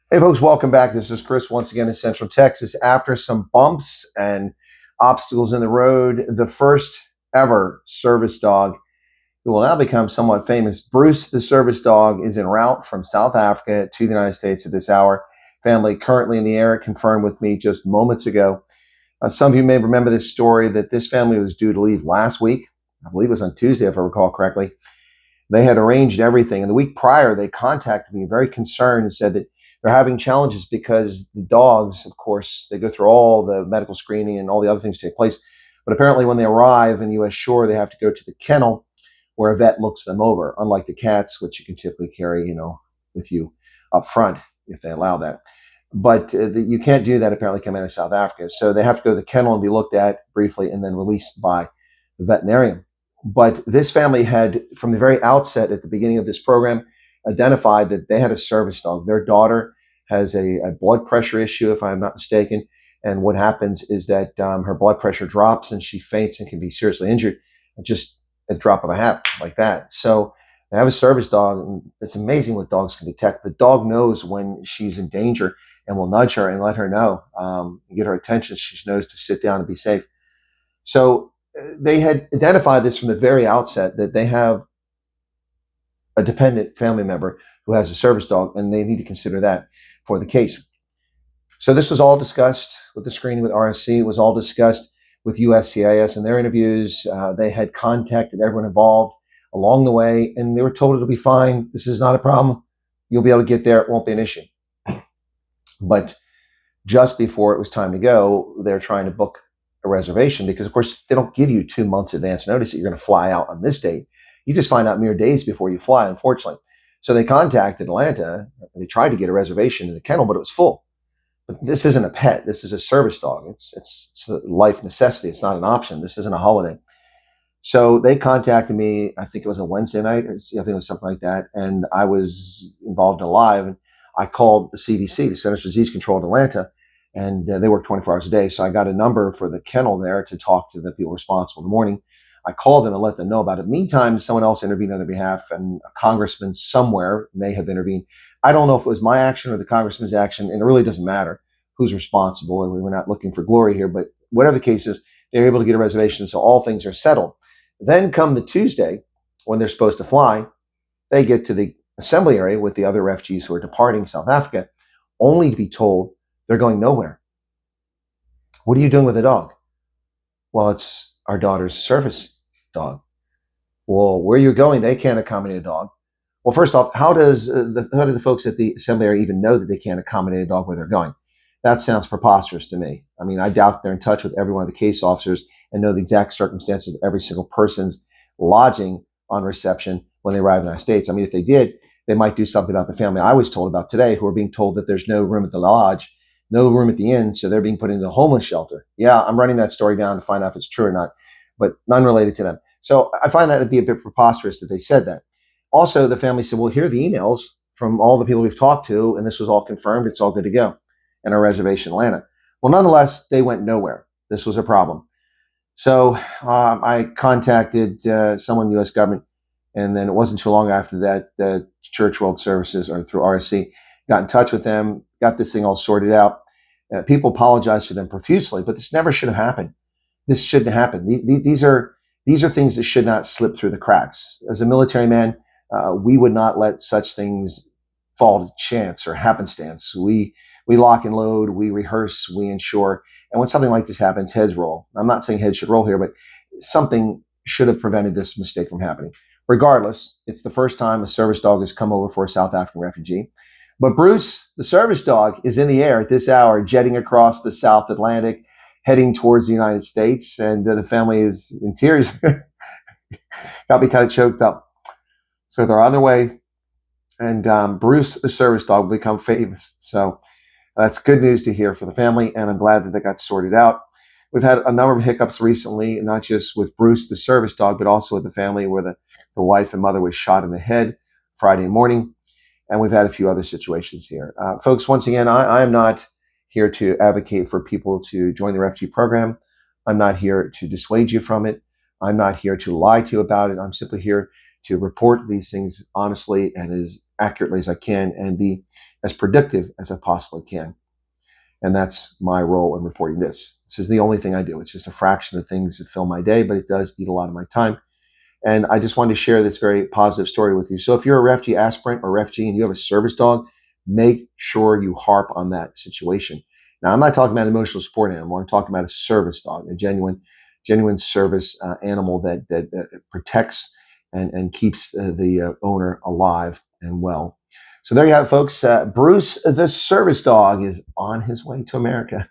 Hey, folks, welcome back. This is Chris once again in Central Texas. After some bumps and obstacles in the road, the first ever service dog who will now become somewhat famous, Bruce the service dog, is en route from South Africa to the United States at this hour. Family currently in the air, confirmed with me just moments ago. Some of you may remember this story that this family was due to leave last week. I believe it was on Tuesday, if I recall correctly. They had arranged everything. And the week prior, they contacted me very concerned and said that they're having challenges because the dogs, of course, they go through all the medical screening and all the other things take place. But apparently, when they arrive in the U.S. shore, they have to go to the kennel where a vet looks them over, unlike the cats, which you can typically carry, with you up front if they allow that. But you can't do that apparently coming out of South Africa. So they have to go to the kennel and be looked at briefly and then released by the veterinarian. But this family had, from the very outset at the beginning of this program, identified that they had a service dog. Their daughter has a blood pressure issue, if I'm not mistaken. And what happens is that her blood pressure drops and she faints and can be seriously injured, just a drop of a hat like that. So they have a service dog. And it's amazing what dogs can detect. The dog knows when she's in danger and will nudge her and let her know, get her attention. She knows to sit down and be safe. So they had identified this from the very outset that they have a dependent family member who has a service dog, and they need to consider that for the case. So this was all discussed with the screening with RSC. It was all discussed with USCIS in their interviews. They had contacted everyone involved along the way, and they were told it'll be fine. This is not a problem. You'll be able to get there. It won't be an issue. But just before it was time to go, they're trying to book a reservation because, of course, they don't give you 2 months advance notice that you're going to fly out on this date. You just find out mere days before you fly, unfortunately. So they contacted Atlanta. They tried to get a reservation in the kennel, but it was full. But this isn't a pet. This is a service dog. It's a life necessity. It's not an option. This isn't a holiday. So they contacted me. I think it was a Wednesday night. I think it was something like that. And I was involved in live. And I called the CDC, the Centers for Disease Control in Atlanta, and they work 24 hours a day. So I got a number for the kennel there to talk to the people responsible in the morning. I called them and let them know about it. Meantime, someone else intervened on their behalf, and a congressman somewhere may have intervened. I don't know if it was my action or the congressman's action, and it really doesn't matter who's responsible. And we're not looking for glory here, but whatever the case is, they're able to get a reservation, so all things are settled. Then come the Tuesday when they're supposed to fly, they get to the assembly area with the other refugees who are departing South Africa, only to be told they're going nowhere. What are you doing with the dog? Well, it's our daughter's service dog. Well, where you're going, they can't accommodate a dog. Well, first off, how do the folks at the assembly area even know that they can't accommodate a dog where they're going? That sounds preposterous to me. I mean, I doubt they're in touch with every one of the case officers and know the exact circumstances of every single person's lodging on reception when they arrive in the United States. I mean, if they did, they might do something about the family I was told about today, who are being told that there's no room at the lodge, no room at the inn, so they're being put into a homeless shelter. Yeah, I'm running that story down to find out if it's true or not, but none related to them. So I find that to be a bit preposterous that they said that. Also, the family said, well, here are the emails from all the people we've talked to, and this was all confirmed. It's all good to go. And our reservation in Atlanta. Well, nonetheless, they went nowhere. This was a problem. So I contacted someone in the U.S. government, and then it wasn't too long after that, the Church World Services, or through RSC, got in touch with them, got this thing all sorted out. People apologized to them profusely, but this never should have happened. This shouldn't happen. These are things that should not slip through the cracks. As a military man, we would not let such things fall to chance or happenstance. We lock and load, we rehearse, we ensure. And when something like this happens, heads roll. I'm not saying heads should roll here, but something should have prevented this mistake from happening. Regardless, it's the first time a service dog has come over for a South African refugee. But Bruce, the service dog, is in the air at this hour, jetting across the South Atlantic, heading towards the United States. And the family is in tears. Got me kind of choked up. So they're on their way. And Bruce, the service dog, will become famous. So that's good news to hear for the family, and I'm glad that they got sorted out. We've had a number of hiccups recently, not just with Bruce, the service dog, but also with the family where the wife and mother was shot in the head Friday morning. And we've had a few other situations here. Folks, once again, I am not here to advocate for people to join the refugee program. I'm not here to dissuade you from it. I'm not here to lie to you about it. I'm simply here to report these things honestly and as accurately as I can and be as predictive as I possibly can. And that's my role in reporting this. This is the only thing I do. It's just a fraction of things that fill my day, but it does eat a lot of my time. And I just wanted to share this very positive story with you. So if you're a refugee aspirant or refugee and you have a service dog, make sure you harp on that situation. Now, I'm not talking about an emotional support animal. I'm talking about a service dog, a genuine service animal that protects and keeps the onswer alive and well. So there you have it, folks. Bruce, the service dog, is on his way to America.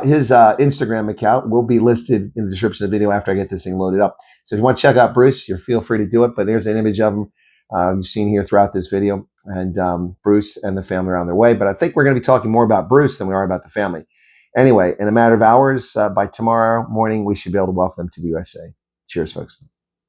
His Instagram account will be listed in the description of the video after I get this thing loaded up. So if you want to check out Bruce, you feel free to do it. But there's an image of him you've seen here throughout this video, and Bruce and the family are on their way. But I think we're going to be talking more about Bruce than we are about the family. Anyway, in a matter of hours, by tomorrow morning, we should be able to welcome them to the USA. Cheers, folks.